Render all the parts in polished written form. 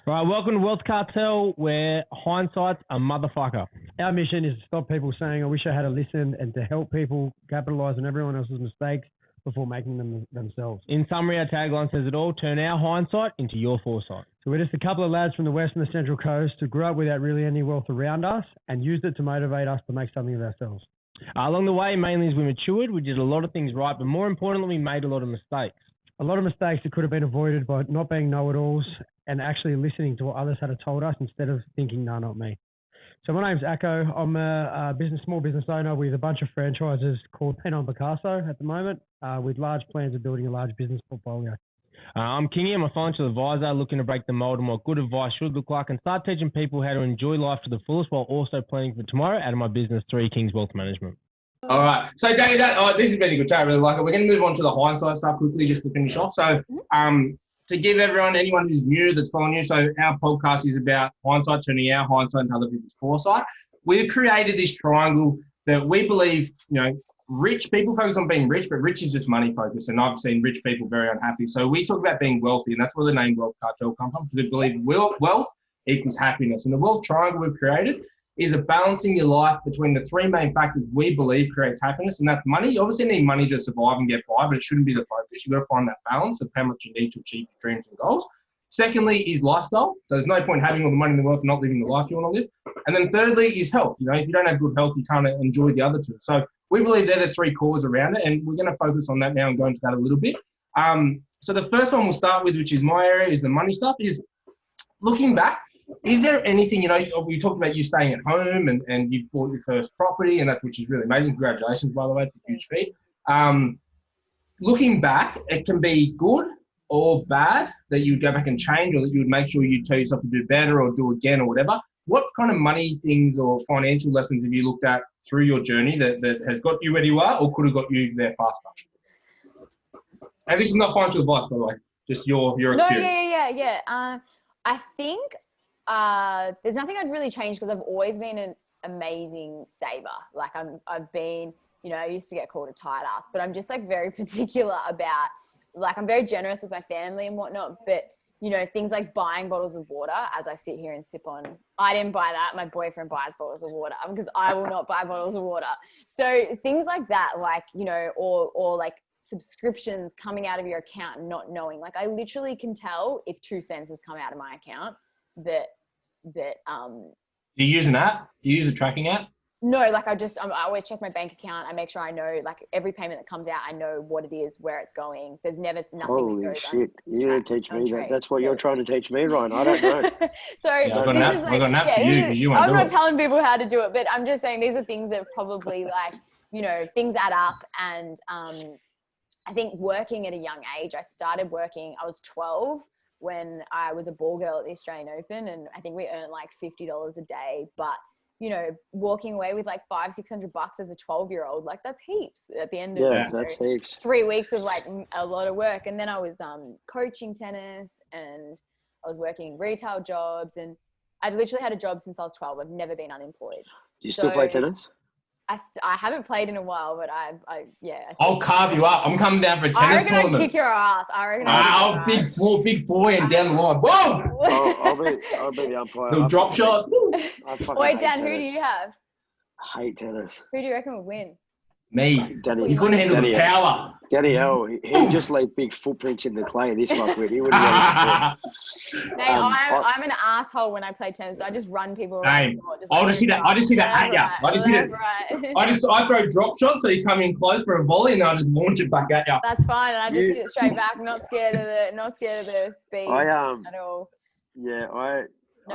All right, welcome to Wealth Cartel, where hindsight's a motherfucker. Our mission is to stop people saying, I wish I had a listen, and to help people capitalise on everyone else's mistakes before making them themselves. In summary, our tagline says it all: turn our hindsight into your foresight. So we're just a couple of lads from the west and the central coast who grew up without really any wealth around us and used it to motivate us to make something of ourselves. Along the way, mainly as we matured, we did a lot of things right, but more importantly, we made a lot of mistakes. A lot of mistakes that could have been avoided by not being know-it-alls and actually listening to what others had told us instead of thinking, no, not me. So my name's Akko. I'm a small business owner with a bunch of franchises called Pen on Picasso at the moment, with large plans of building a large business portfolio. I'm Kingy. I'm a financial advisor looking to break the mold on what good advice should look like and start teaching people how to enjoy life to the fullest while also planning for tomorrow out of my business, 3 Kings Wealth Management. All right. So, Dani, this has been a good chat. I really like it. We're going to move on to the hindsight stuff quickly just to finish off. So, to give anyone who's new that's following you, so our podcast is about hindsight, turning our hindsight into other people's foresight. We've created this triangle that we believe, rich people focus on being rich, but rich is just money focused. And I've seen rich people very unhappy. So we talk about being wealthy, and that's where the name Wealth Cartel comes from, because we believe wealth equals happiness. And the wealth triangle we've created is a balancing your life between the 3 main factors we believe creates happiness, and that's money. You obviously need money to survive and get by, but it shouldn't be the focus. You've got to find that balance of how much you need to achieve your dreams and goals. Secondly is lifestyle. So there's no point having all the money in the world and not living the life you want to live. And then thirdly is health. If you don't have good health, you can't enjoy the other 2. So we believe they're the 3 cores around it, and we're going to focus on that now and go into that a little bit. So the first one we'll start with, which is my area, is the money stuff, is looking back. Is there anything, we talked about you staying at home and you bought your first property, and which is really amazing. Congratulations, by the way. It's a huge feat. Looking back, it can be good or bad that you would go back and change, or that you would make sure you tell yourself to do better or do again or whatever. What kind of money things or financial lessons have you looked at through your journey that has got you where you are or could have got you there faster? And this is not financial advice, by the way, just your experience. No, yeah. I think there's nothing I'd really change because I've always been an amazing saver. Like I've been, I used to get called a tight ass, but I'm just like very particular about, like, I'm very generous with my family and whatnot, but things like buying bottles of water as I sit here and sip on. I didn't buy that. My boyfriend buys bottles of water because I will not buy bottles of water. So things like that, like, or like subscriptions coming out of your account and not knowing, like I literally can tell if 2 cents has come out of my account that. Do you use an app? Do you use a tracking app? No, like I always check my bank account. I make sure I know, like, every payment that comes out, I know what it is, where it's going. There's never nothing. Holy shit! You didn't teach me that. That's what you're trying to teach me, Ryan. I don't know. So I've got an app for you because you won't I'm do not it. telling people how to do it, but I'm just saying these are things that probably, like, things add up. And I think working at a young age, I started working. I was 12 when I was a ball girl at the Australian Open, and I think we earned like $50 a day, but walking away with like $500-600 as a 12-year-old, like that's heaps at the end of that's heaps. 3 weeks of like a lot of work. And then I was coaching tennis, and I was working retail jobs, and I've literally had a job since I was 12. I've never been unemployed. Do you still play tennis? I haven't played in a while, but I'll carve you up. I'm coming down for a tennis tournament. I reckon I'd kick your ass. Big four and down the line. Whoa! I'll be the umpire. Little drop shot. Wait, Dan, who do you have? I hate tennis. Who do you reckon would win? Me. Danny, you couldn't handle the power. Danielle, he just leave big footprints in the clay. This fuckwit, he wouldn't want to. Mate, I'm an asshole when I play tennis. I just run people around. I just hit that at you. I throw drop shots, so you come in close for a volley, and I just launch it back at you. That's fine. And I just hit it straight back. Not scared of the speed at all. Yeah, I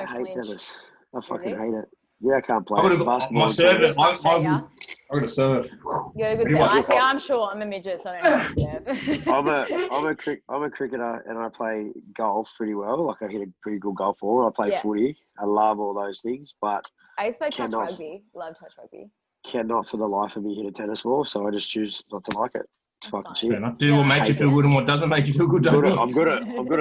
hate tennis. I fucking hate it. Yeah, I can't play. My service. I got a serve. You got a good serve. I'm sure. I'm a midget, so I don't know. I'm a cricketer, and I play golf pretty well. Like, I hit a pretty good golf ball. I play footy. I love all those things, but I used to play touch rugby. Love touch rugby. Cannot for the life of me hit a tennis ball, so I just choose not to like it. It's fucking shit. Do what makes you feel good and what doesn't make you feel good. I'm good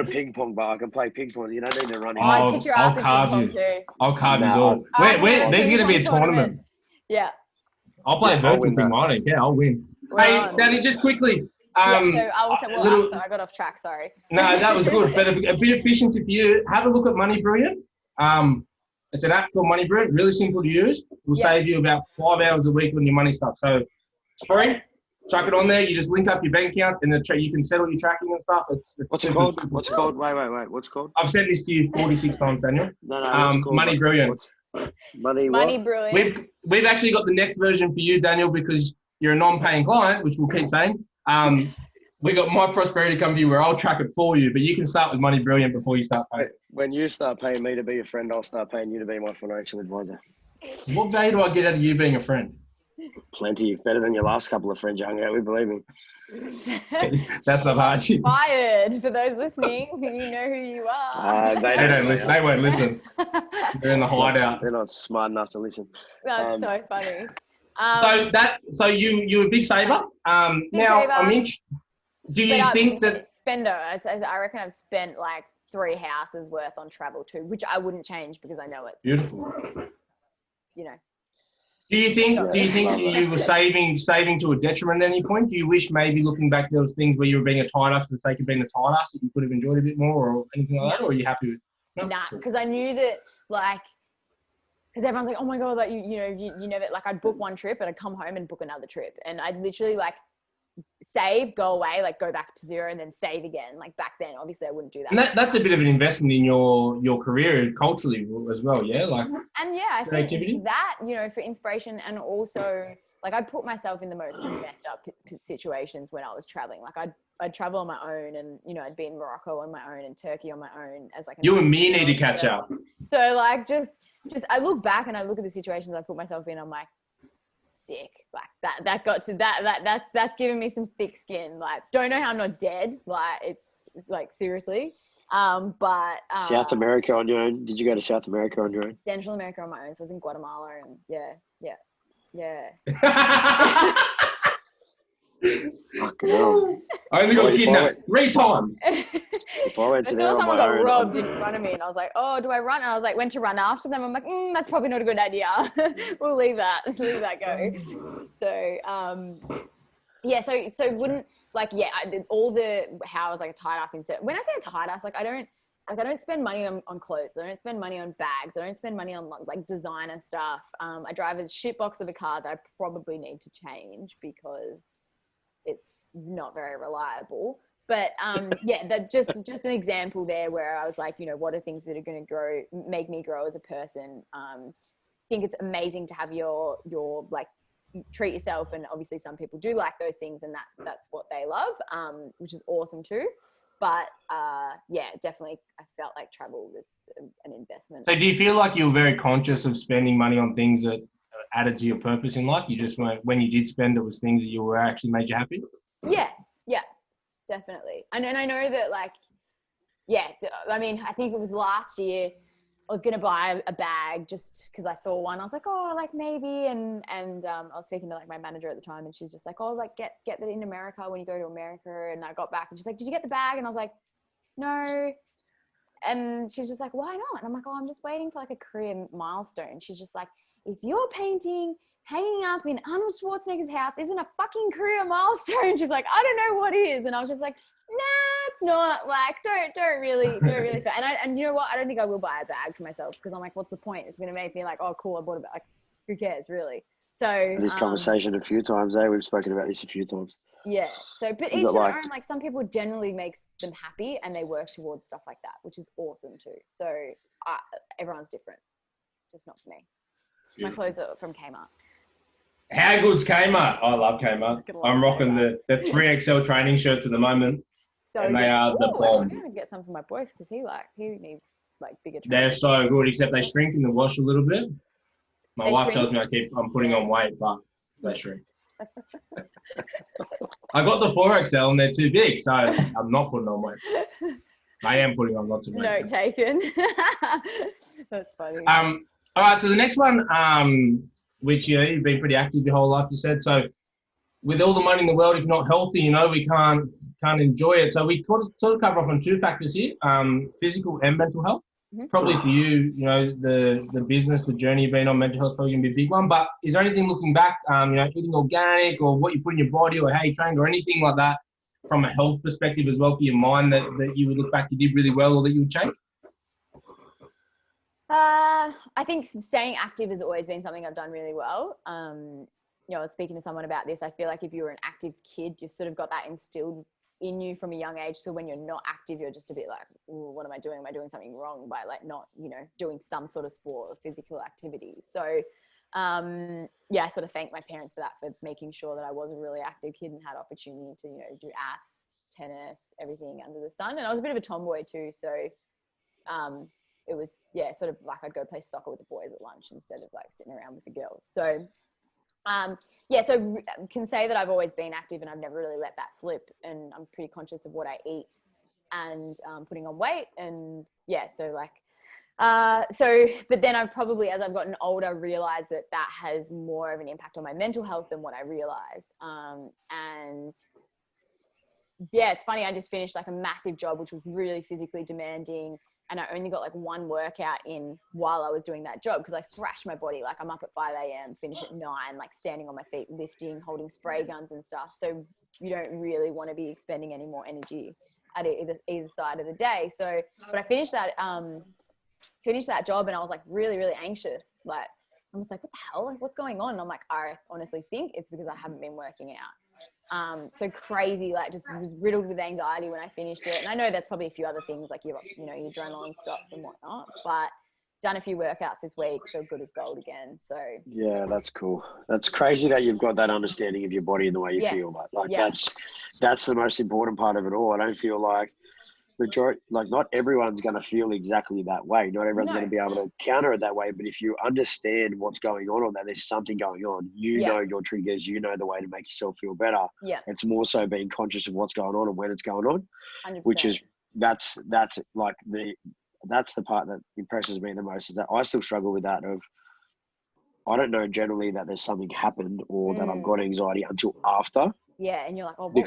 at ping pong, but I can play ping pong. You don't need to run in. I'll kick your ass in ping pong too. I'll carve you all. There's going to be a tournament. Yeah. I'll play virtual ping pong. I don't care. I'll win. Hey, Dani, just quickly, So I was after I got off track. Sorry. No, that was good. But a bit of efficiency for you. Have a look at Money Brilliant. It's an app called Money Brilliant. Really simple to use. It will save you about 5 hours a week on your money stuff. So it's free. Chuck it on there. You just link up your bank account and you can settle your tracking and stuff. It's What's it called? What's it called? Wait. What's it called? I've sent this to you 46 times, Daniel. No. What's it called? Money Brilliant. Money Brilliant. We've actually got the next version for you, Daniel, because you're a non-paying client, which we'll keep saying. We got My Prosperity Company where I'll track it for you, but you can start with Money Brilliant before you start paying. When you start paying me to be your friend, I'll start paying you to be my financial advisor. What value do I get out of you being a friend? Plenty. Better than your last couple of friends you hung out with, believe me. That's not hard. Fired. For those listening, you know who you are. They don't listen. They won't listen. They're in the hideout. They're not smart enough to listen. That's so funny. So you're a big saver. Now saver. I'm interested. Do you think that spender? I reckon I've spent like 3 houses worth on travel too, which I wouldn't change because I know it's beautiful. You know. Do you think you were saving to a detriment at any point? Do you wish maybe looking back there was things where you were being a tight ass for the sake of being a tight ass that you could have enjoyed a bit more or anything like that? Or are you happy with? Nah, because I knew that because everyone's like, oh my God, like you never, like I'd book one trip and I'd come home and book another trip, and I'd literally save, go away, go back to zero, and then save again. Like back then, obviously I wouldn't do that. And that's a bit of an investment in your career culturally as well, yeah. I think that for inspiration, and also I'd put myself in the most messed up situations when I was traveling. I'd travel on my own, and I'd be in Morocco on my own and Turkey on my own as you and me need to catch up. So just I look back and I look at the situations I put myself in. I'm like, sick. That got to that's giving me some thick skin. Don't know how I'm not dead. It's seriously. But South America on your own. Did you go to South America on your own? Central America on my own. So I was in Guatemala, and yeah. Fucking hell. I only got kidnapped 3 times. If I went to there, someone got robbed in front of me, and I was like, oh, do I run? And I was went to run after them. I'm like, that's probably not a good idea. We'll leave that go. So, so wouldn't all the how I was a tight ass. When I say a tight ass, I don't spend money on clothes. I don't spend money on bags. I don't spend money on designer stuff. I drive a shitbox of a car that I probably need to change because it's not very reliable. But that just an example there where I was what are things that are going to make me grow as a person. I think it's amazing to have your treat yourself, and obviously some people do like those things, and that's what they love, which is awesome too. But definitely I felt like travel was an investment. So do you feel like you were very conscious of spending money on things that added to your purpose in life? You just weren't, when you did spend, it was things that you were actually made you happy? Yeah, definitely. And I know that I think it was last year I was going to buy a bag just because I saw one. I was like, maybe. And I was speaking to my manager at the time, and she's just like, get that in America when you go to America. And I got back and she's like, did you get the bag? And I was like, no. And she's just like, why not? And I'm like, I'm just waiting for a career milestone. She's just like, if your painting hanging up in Arnold Schwarzenegger's house isn't a fucking career milestone, she's like, I don't know what is. And I was just like, nah, it's not. Don't really fit. And you know what? I don't think I will buy a bag for myself because I'm like, what's the point? It's going to make me oh, cool, I bought a bag. Who cares, really? So this conversation a few times, we've spoken about this a few times. Yeah. So, but each their own. Some people generally makes them happy, and they work towards stuff like that, which is awesome too. So everyone's different, just not for me. My clothes are from Kmart. How good's Kmart? I love Kmart. I'm rocking the 3XL training shirts at the moment. And they are the bomb. I'm going to get some for my boy because he needs bigger training. They're so good, except they shrink in the wash a little bit. My wife tells me I'm putting on weight, but they shrink. I got the 4XL and they're too big, so I'm not putting on weight. I am putting on lots of weight. Note taken. That's funny. All right, so the next one, which you've been pretty active your whole life, you said. So with all the money in the world, if you're not healthy, we can't enjoy it. So we sort of cover off on 2 factors here, physical and mental health. Mm-hmm. Probably for you, the business, the journey you've been on, mental health is probably going to be a big one. But is there anything looking back, eating organic or what you put in your body or how you trained or anything like that from a health perspective as well for your mind that you would look back, you did really well, or that you would change? I think staying active has always been something I've done really well. You know, I was speaking to someone about this. I feel like if you were an active kid, you've sort of got that instilled in you from a young age. So when you're not active, you're just a bit like, what am I doing? Am I doing something wrong by like not, you know, doing some sort of sport or physical activity? So, yeah, I sort of thank my parents for that, for making sure that I was a really active kid and had opportunity to, you know, do arts, tennis, everything under the sun. And I was a bit of a tomboy too. So, it was, yeah, sort of like I'd go play soccer with the boys at lunch instead of like sitting around with the girls. So, yeah, so can say that I've always been active and I've never really let that slip. And I'm pretty conscious of what I eat and putting on weight. And yeah, so like, but then I've probably, as I've gotten older, realized that that has more of an impact on my mental health than what I realize. And yeah, it's funny. I just finished like a massive job, which was really physically demanding. And I only got like one workout in while I was doing that job because I thrashed my body. Like I'm up at 5 a.m, finish at 9, like standing on my feet, lifting, holding spray guns and stuff. So you don't really want to be expending any more energy at either side of the day. So, but I finished that job and I was like really, really anxious. Like I was like, what the hell? Like what's going on? And I'm like, I honestly think it's because I haven't been working out. So crazy, like just was riddled with anxiety when I finished it. And I know there's probably a few other things like your adrenaline stops and whatnot, but done a few workouts this week, feel good as gold again. So yeah, that's cool. That's crazy that you've got that understanding of your body and the way you feel. But like that's the most important part of it all. I don't feel like not everyone's going to feel exactly that way. Not everyone's going to be able to counter it that way. But if you understand what's going on, or that there's something going on, you know your triggers, you know the way to make yourself feel better. Yeah. It's more so being conscious of what's going on and when it's going on, 100%. which is that's like that's the part that impresses me the most, is that I still struggle with that of, I don't know generally that there's something happened or that I've got anxiety until after. Yeah, and you're like, oh, that's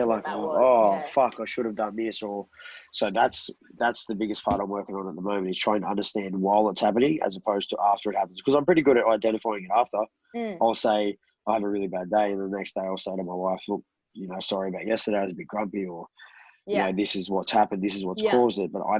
what that was. Oh, fuck, I should have done this. Or so that's the biggest part I'm working on at the moment, is trying to understand while it's happening as opposed to after it happens. Because I'm pretty good at identifying it after. I'll say I have a really bad day, and the next day I'll say to my wife, look, sorry about yesterday, I was a bit grumpy, or this is what's happened, this is what's caused it. But I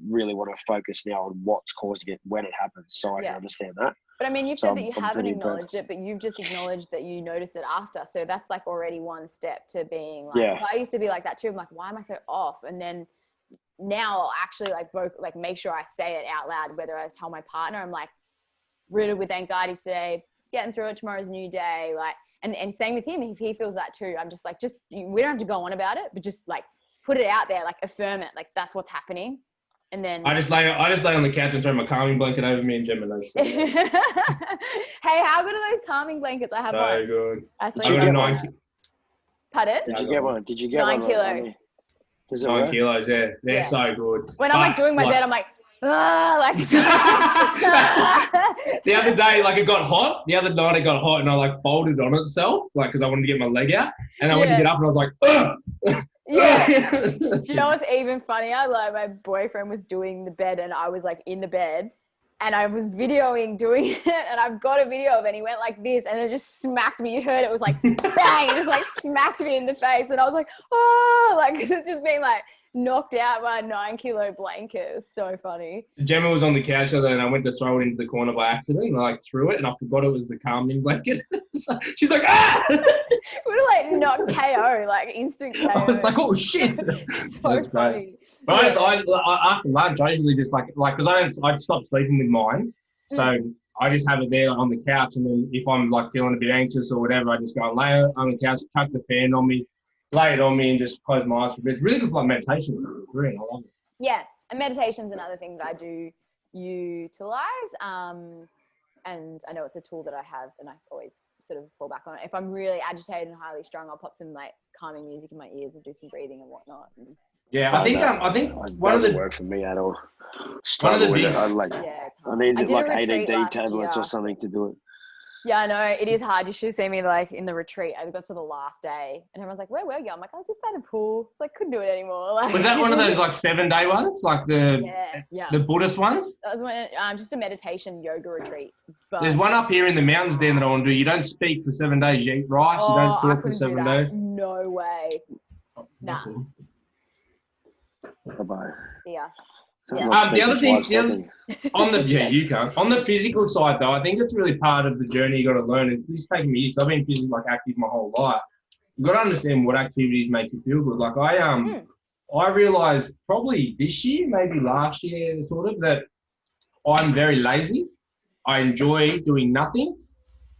really want to focus now on what's causing it when it happens, so I can understand that. But I mean, you've said that you haven't acknowledged it, but you've just acknowledged that you notice it after. So that's like already one step to being like, I used to be like that too. I'm like, why am I so off? And then now I'll actually like make sure I say it out loud, whether I tell my partner, I'm like riddled with anxiety today, getting through it, tomorrow's a new day. Like, and same with him, if he feels that too, I'm just like, we don't have to go on about it, but just like put it out there, like affirm it, like that's what's happening. And then I just lay on the couch and throw my calming blanket over me, and Gemma knows. Hey, how good are those calming blankets? I have one. So good. I sleep on 9. Pardon? Did you get one? 9 kilo. 9 kilos, yeah. They're so good. When I'm like doing my bed, I'm like, like. The other day, like it got hot. The other night it got hot, and I like folded on itself, like because I wanted to get my leg out, and I went to get up, and I was like, ugh. Yeah. Do you know what's even funnier? Like my boyfriend was doing the bed and I was like in the bed and I was videoing doing it, and I've got a video of it, and he went like this and it just smacked me. You heard it was like bang, it just like smacked me in the face, and I was like, oh, like it's just being like knocked out by a 9 kilo blanket. It's so funny. Gemma was on the couch the other day and I went to throw it into the corner by accident, and I like threw it and I forgot it was the calming blanket. She's like, ah! We're like not KO, like instant KO. It's like, oh shit. So funny. But after lunch, I usually just like because I stopped sleeping with mine, so I just have it there on the couch, and then if I'm like feeling a bit anxious or whatever, I just go and lay it on the couch, chuck the fan on me, lay it on me, and just close my eyes for a bit. It's really good for like meditation. Really, I love it. Yeah, and meditation's another thing that I do utilize. And I know it's a tool that I have, and I always sort of fall back on it. If I'm really agitated and highly strung, I'll pop some like calming music in my ears and do some breathing and whatnot. Yeah, I think one of the work for me at all. One of the big, I need like ADD tablets or something to do it. Yeah, I know. It is hard. You should have seen me like in the retreat. I got to the last day and everyone's like, where were you? I'm like, I was just at a pool. Like, couldn't do it anymore. Like, was that one of those like 7-day ones? Like the Buddhist ones? That was when, just a meditation yoga retreat. But there's one up here in the mountains there that I want to do. You don't speak for 7 days. You eat rice. You don't talk for 7 days. No way. Nah. Bye-bye. See ya. The other thing, on the physical side though, I think it's really part of the journey you got to learn. And this is taking me years. I've been physically active my whole life. You've got to understand what activities make you feel good. Like I realized probably this year, maybe last year, sort of, that I'm very lazy. I enjoy doing nothing,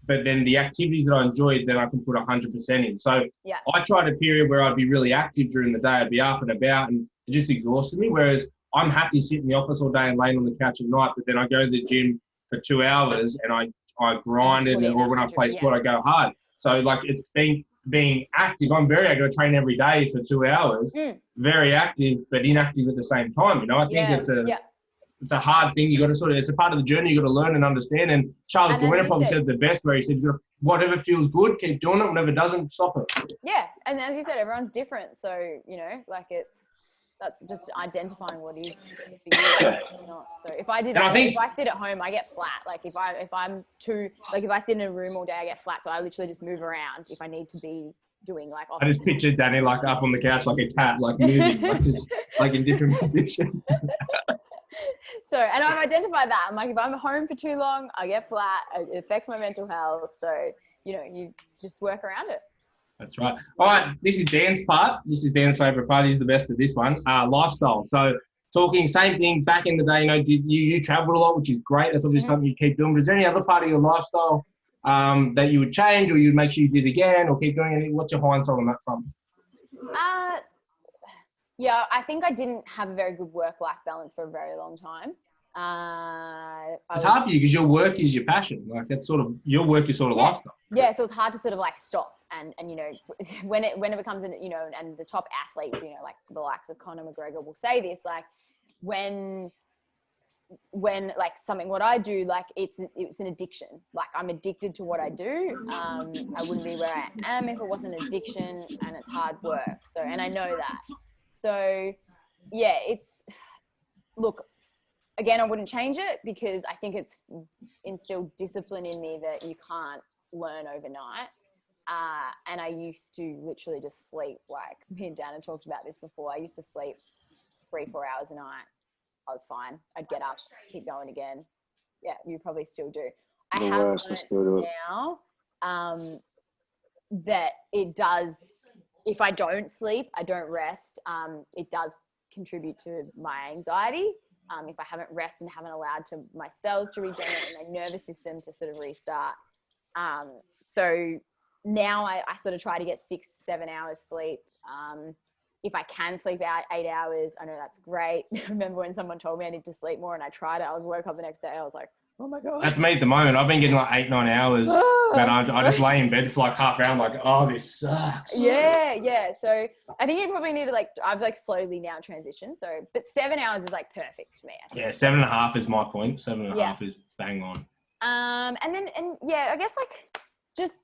but then the activities that I enjoy, then I can put 100% in. So I tried a period where I'd be really active during the day. I'd be up and about, and it just exhausted me. Whereas I'm happy sitting in the office all day and laying on the couch at night, but then I go to the gym for 2 hours and I grind it, or when I play sport, I go hard. So like it's being active. I'm very active. I train every day for 2 hours, very active, but inactive at the same time. You know, I think it's a hard thing. You got to it's a part of the journey. You got to learn and understand. And Charles Joyner probably said it the best, where he said, whatever feels good, keep doing it. Whatever doesn't, stop it. Yeah. And as you said, everyone's different. So, you know, like that's just identifying what is for you. Not. So if I sit at home, I get flat. Like if I sit in a room all day, I get flat. So I literally just move around if I need to be doing like. I just pictured Dani like up on the couch like a cat, like moving, like in different positions. So, and I've identified that. I'm like, if I'm home for too long, I get flat. It affects my mental health. So, you know, you just work around it. That's right. All right, this is Dan's part. This is Dan's favourite part. He's the best at this one. Lifestyle. So talking same thing back in the day, you know, you travelled a lot, which is great. That's obviously something you keep doing. But is there any other part of your lifestyle that you would change, or you'd make sure you did again, or keep doing it? What's your hindsight on that front? Yeah, I think I didn't have a very good work-life balance for a very long time. It's hard for you because your work is your passion. Like that's sort of your work is sort of lifestyle. Yeah, so it's hard to sort of like stop and you know when it becomes you know, and the top athletes, you know, like the likes of Conor McGregor will say this, like when like something what I do, like it's an addiction. Like I'm addicted to what I do. I wouldn't be where I am if it wasn't addiction, and it's hard work. So, and I know that. So yeah, look, again, I wouldn't change it because I think it's instilled discipline in me that you can't learn overnight. And I used to literally just sleep, like me and Dan had talked about this before. I used to sleep 3-4 hours a night. I was fine. I'd get up, keep going again. Yeah, you probably still do. I have learned now that it does, if I don't sleep, I don't rest, it does contribute to my anxiety. If I haven't rested and haven't allowed my cells to regenerate and my nervous system to sort of restart. So now I sort of try to get 6-7 hours sleep. If I can sleep out 8 hours, I know that's great. I remember when someone told me I need to sleep more and I tried it. I woke up the next day. I was like, oh my God. That's me at the moment. I've been getting like 8-9 hours, but I just lay in bed for like half an hour. I'm like, oh, this sucks. Yeah. So I think you probably need to I've slowly now transitioned. So, but 7 hours is like perfect to me. Yeah, 7.5 is my point. 7.5 is bang on. And I guess like just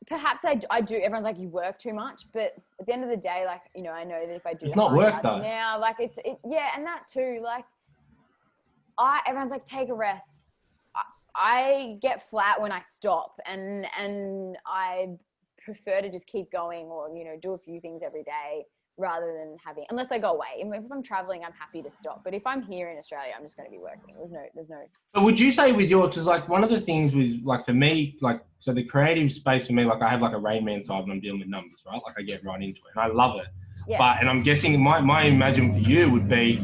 perhaps I do. Everyone's like, you work too much, but at the end of the day, like, you know, I know that if I do, it's not work though. Now, like and that too, like, everyone's like, take a rest. I get flat when I stop, and I prefer to just keep going, or, you know, do a few things every day rather than unless I go away. If I'm traveling, I'm happy to stop. But if I'm here in Australia, I'm just going to be working. There's no. But would you say with yours, because like one of the things with like for me, like, so the creative space for me, like I have like a Rain Man side when I'm dealing with numbers, right? Like I get right into it and I love it. Yeah. And I'm guessing my imagine for you would be,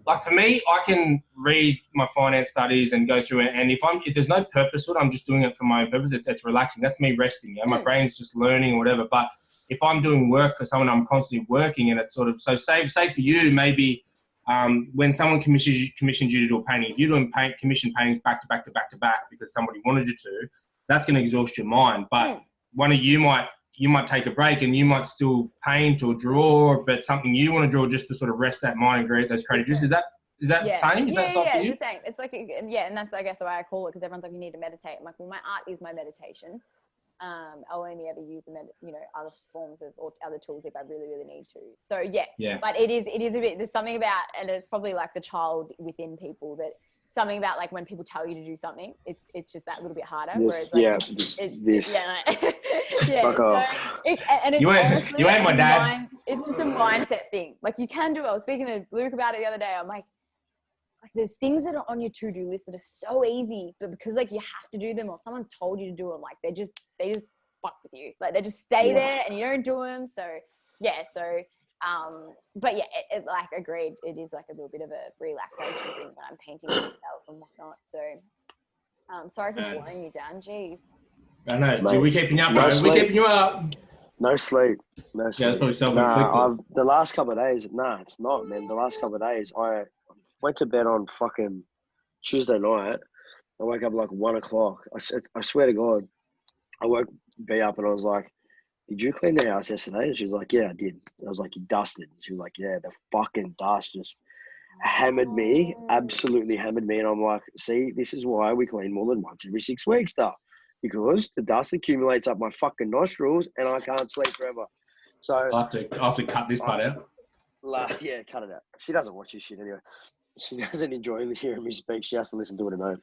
like for me, I can read my finance studies and go through it. And if there's no purpose to it, I'm just doing it for my own purpose. It's relaxing. That's me resting. You know? My brain's just learning or whatever. But if I'm doing work for someone, I'm constantly working, and it's sort of, so say for you, maybe when someone commissions you to do a painting, if you're doing commission paintings back to back to back to back because somebody wanted you to, that's going to exhaust your mind. But one of you might take a break and you might still paint or draw, but something you want to draw just to sort of rest that mind and create those creative juices. Is that the same? Is that something for you? It's the same. It's like, and that's, I guess, why I call it, because everyone's like, you need to meditate. I'm like, well, my art is my meditation. I'll only ever use other forms of, or other tools if I really, really need to. So yeah. But it is a bit, there's something about, and it's probably like the child within people that something about like when people tell you to do something, it's just that little bit harder. This, whereas like, this. Yeah, like, yeah. Fuck So off. and it's honestly, you ain't my dad. It's just a mindset thing. Like you can do it. I was speaking to Luke about it the other day. I'm like there's things that are on your to-do list that are so easy, but because like you have to do them or someone's told you to do them, like they just fuck with you. Like they just stay there and you don't do them. So yeah. So but yeah, it like agreed. It is like a little bit of a relaxation thing when I'm painting myself and whatnot. So sorry for boring you, Dan. Jeez. I know. Mate, we keeping you up, no bro. We keeping you up. No sleep. No sleep. Yeah, it's probably self-inflicted. The last couple of days, it's not, man. The last couple of days, I went to bed on fucking Tuesday night. I woke up like 1 o'clock. I swear to God, I woke B up and I was like, did you clean the house yesterday? And she was like, yeah, I did. I was like, you dusted. She was like, yeah, the fucking dust just hammered me, absolutely hammered me. And I'm like, see, this is why we clean more than once every 6 weeks, stuff. Because the dust accumulates up my fucking nostrils and I can't sleep forever. So I'll have to cut this part out. Yeah, cut it out. She doesn't watch this shit anyway. She doesn't enjoy hearing me speak. She has to listen to it at home.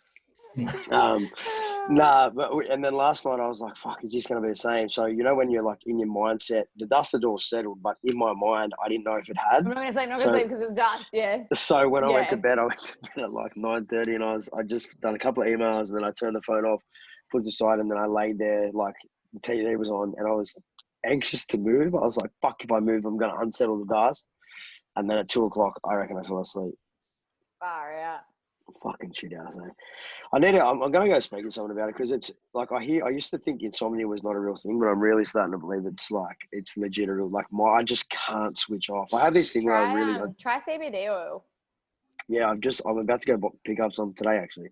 And then last night I was like, fuck, is this going to be the same? So, you know, when you're like in your mindset, the dust had all settled, but in my mind, I didn't know if it had. I'm not going to sleep because it's dust, yeah. So when I went to bed at like 9:30 and I just done a couple of emails and then I turned the phone off, put it aside, and then I laid there like the TV was on and I was anxious to move. I was like, fuck, if I move, I'm going to unsettle the dust. And then at 2 o'clock, I reckon I fell asleep. Far out. Fucking shit out there. I'm going to go speak to someone about it because it's like I used to think insomnia was not a real thing, but I'm really starting to believe it's legit. Like I just can't switch off. I have this thing where I really try CBD oil. Yeah, I'm about to go pick up some today actually.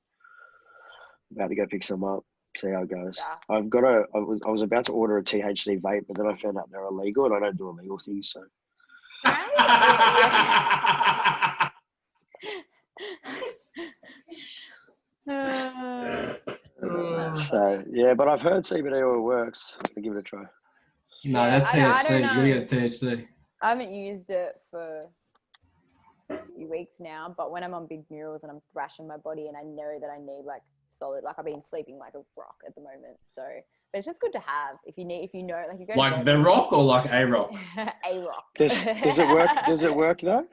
About to go pick some up, see how it goes. Yeah. I was about to order a THC vape, but then I found out they're illegal and I don't do illegal things, so. So yeah, but I've heard CBD oil works. I'll give it a try. No, that's THC. You get THC. I haven't used it for a few weeks now, but when I'm on big murals and I'm thrashing my body and I know that I need like solid, like I've been sleeping like a rock at the moment. So, but it's just good to have if you know, like you go like the rock or like a rock. A rock. Does it work? Does it work though?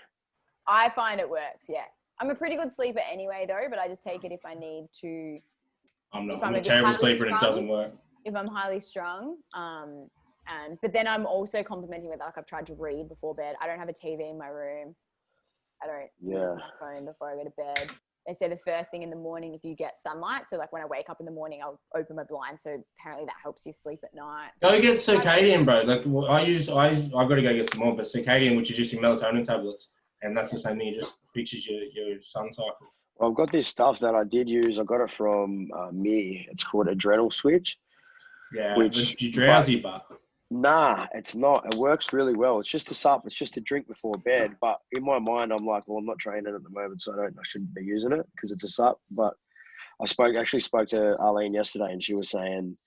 I find it works. Yeah. I'm a pretty good sleeper anyway, though, but I just take it if I need to. I'm a terrible sleeper and it doesn't work. If I'm highly strung, but then I'm also complementing with like I've tried to read before bed. I don't have a TV in my room. I don't use my phone before I go to bed. They say the first thing in the morning if you get sunlight. So like when I wake up in the morning, I'll open my blinds. So apparently that helps you sleep at night. Go get circadian, bro. Like I've got to go get some more, but circadian, which is just your melatonin tablets. And that's the same thing. It just fixes your sun cycle. Well, I've got this stuff that I did use. I got it from me. It's called Adrenal Switch. Yeah, which you drowsy, but nah, it's not. It works really well. It's just a sup. It's just a drink before bed. But in my mind, I'm like, well, I'm not training at the moment, so I shouldn't be using it because it's a sup. But I actually spoke to Arlene yesterday, and she was saying,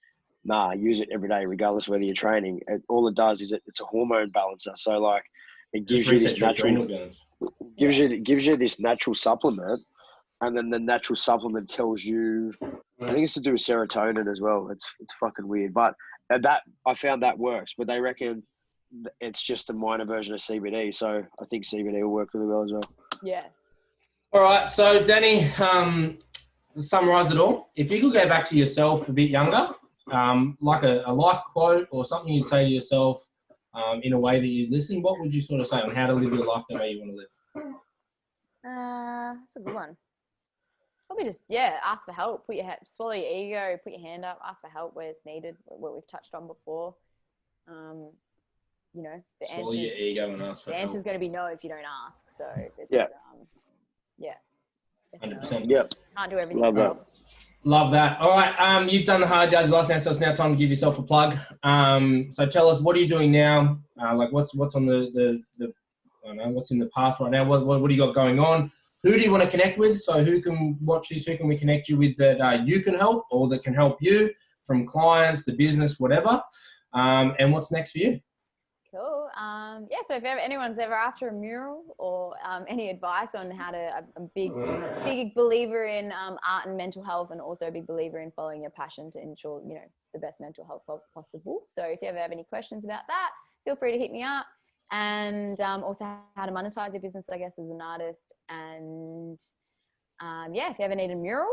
nah, use it every day, regardless of whether you're training. All it does is it's a hormone balancer. So like. It gives you this gives you this natural supplement, and then the natural supplement tells you. I think it's to do with serotonin as well. It's fucking weird, but that I found that works. But they reckon it's just a minor version of CBD, so I think CBD will work really well as well. Yeah. All right, so Dani, to summarise it all, if you could go back to yourself a bit younger, like a life quote or something you'd say to yourself. In a way that you listen, what would you sort of say on how to live your life the way you want to live? That's a good one. Probably just, ask for help. Swallow your ego, put your hand up, ask for help where it's needed, what we've touched on before. Swallow your ego and ask for help. The answer's going to be no if you don't ask. So, it's, 100%. Yep. Can't do everything yourself. Love that. All right. You've done the hard yards last now, so it's now time to give yourself a plug. So tell us, what are you doing now? Like what's on the I don't know, what's in the path right now? What do you got going on? Who do you want to connect with? So who can watch this? Who can we connect you with that you can help or that can help you, from clients to business, whatever? And what's next for you? Cool. so if anyone's ever after a mural or any advice on how to, I'm a big believer in art and mental health, and also a big believer in following your passion to ensure, the best mental health possible. So if you ever have any questions about that, feel free to hit me up. And also how to monetize your business, I guess, as an artist. And if you ever need a mural.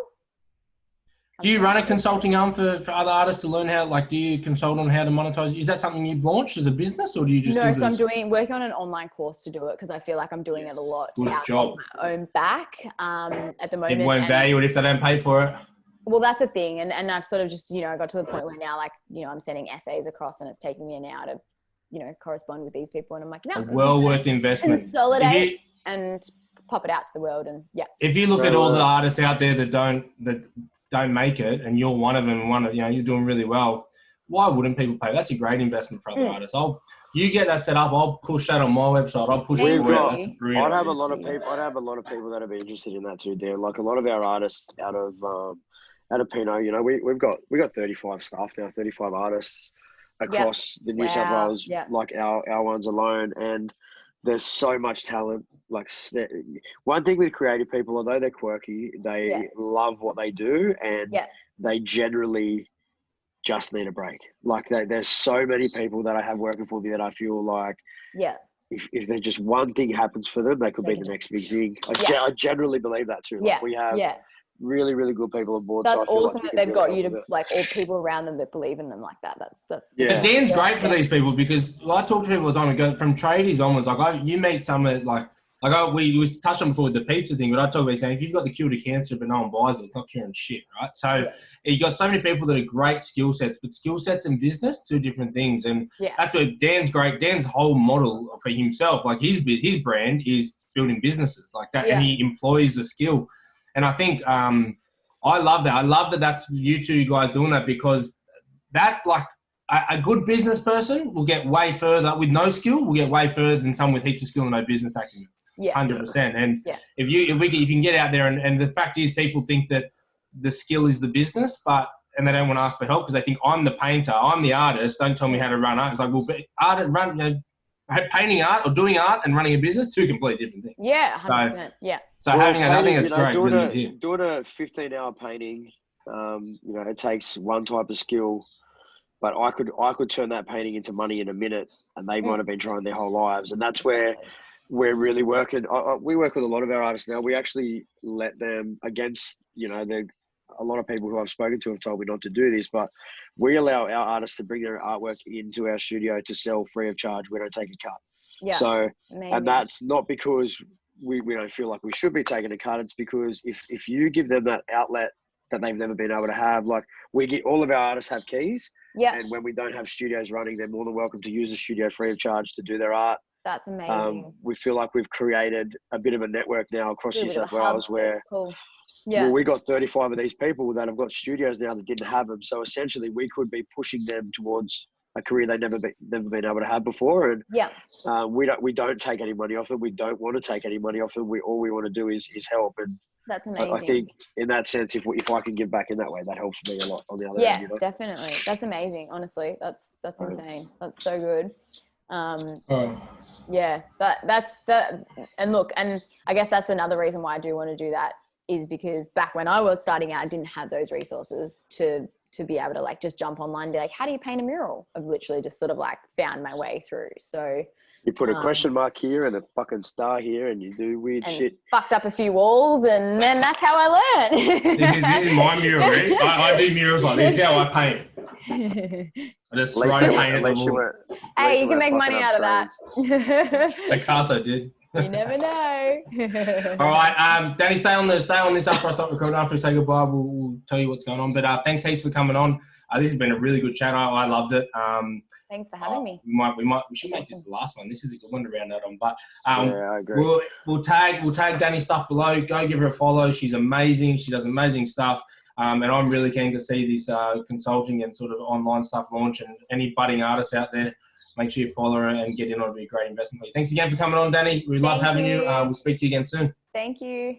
Do you run a consulting arm for other artists to learn how, do you consult on how to monetize? Is that something you've launched as a business, or do you just No, so I'm working on an online course to do it, because I feel like I'm doing it a lot out of my own back at the moment. People won't value it if they don't pay for it. Well, that's the thing. And I've sort of just, I got to the point where now, I'm sending essays across, and it's taking me an hour to, correspond with these people. And I'm like, no. Well worth investment. Consolidate and pop it out to the world. And if you look at all the artists out there that don't make it, and you're one of them, you're doing really well, why wouldn't people pay? That's a great investment for other artists. You get that set up, I'll push that on my website. I'll push it for That's brilliant. I'd have a lot of people that would be interested in that too, Dan. Like a lot of our artists out of Pinot, we've got 35 staff now, 35 artists across the New South Wales, like our ones alone. And there's so much talent. Like, one thing with creative people, although they're quirky, they love what they do, and they generally just need a break. Like, there's so many people that I have working for me that I feel like, if there's just one thing happens for them, they could be the next big thing. I generally believe that too. Like, we have really, really good people on board. That's awesome that they've got you to, all people around them that believe in them like that. That's And Dan's great for these people, because I talk to people all the time and go from tradies onwards. You meet some of we touched on before with the pizza thing, but I talk about saying, if you've got the cure to cancer but no one buys it, it's not curing shit, right? So you got so many people that are great skill sets, but skill sets and business, two different things. And that's where Dan's great. Dan's whole model for himself, his brand is building businesses like that, and he employs the skill. And I think I love that. I love that that's you two guys doing that, because that, a good business person will get way further with no skill, will get way further than someone with heaps of skill and no business acumen. 100%. And if you can get out there, and the fact is, people think that the skill is the business, and they don't want to ask for help because they think I'm the painter, I'm the artist. Don't tell me how to run art. It's like, well, painting art or doing art and running a business, two completely different things. Yeah, 100%. So having I think it's great. Doing a 15-hour painting, it takes one type of skill, but I could turn that painting into money in a minute, and they might have been trying their whole lives. And that's where we're really working. We work with a lot of our artists now. We actually let them, against, a lot of people who I've spoken to have told me not to do this, but we allow our artists to bring their artwork into our studio to sell free of charge. We don't take a cut. Yeah. So, amazing. And that's not because we don't feel like we should be taking a cut. It's because if you give them that outlet that they've never been able to have, all of our artists have keys. Yeah. And when we don't have studios running, they're more than welcome to use the studio free of charge to do their art. That's amazing. We feel like we've created a bit of a network now across New South Wales where cool. Yeah. Well, we got 35 of these people that have got studios now that didn't have them. So essentially we could be pushing them towards a career they've never been able to have before. And we don't take any money off them. We don't want to take any money off them. All we want to do is help. And that's amazing. I think in that sense, if I can give back in that way, that helps me a lot on the other end. Yeah, definitely. That's amazing. Honestly, that's insane. That's so good. That's that. And look, and I guess that's another reason why I do want to do that, is because back when I was starting out, I didn't have those resources to be able to just jump online and be like, how do you paint a mural? I've literally just sort of found my way through. So you put a question mark here and a fucking star here, and you do weird shit. Fucked up a few walls, and then that's how I learned. This is my mural, right? I do murals like this. This is how I paint. I just spray paint at the wall. Hey, you can make money out of that. Picasso did. You never know. All right, Dani, stay on this after I stop recording. After we say goodbye, we'll tell you what's going on. But thanks heaps for coming on. This has been a really good chat. I loved it. Thanks for having me. We should make this the last one. This is a good one to round out on. But I agree. We'll tag Dani's stuff below. Go give her a follow. She's amazing. She does amazing stuff. And I'm really keen to see this consulting and sort of online stuff launch. And any budding artists out there, make sure you follow her and get in on. It'll be a great investment for you. Thanks again for coming on, Dani. We love having you. We'll speak to you again soon. Thank you.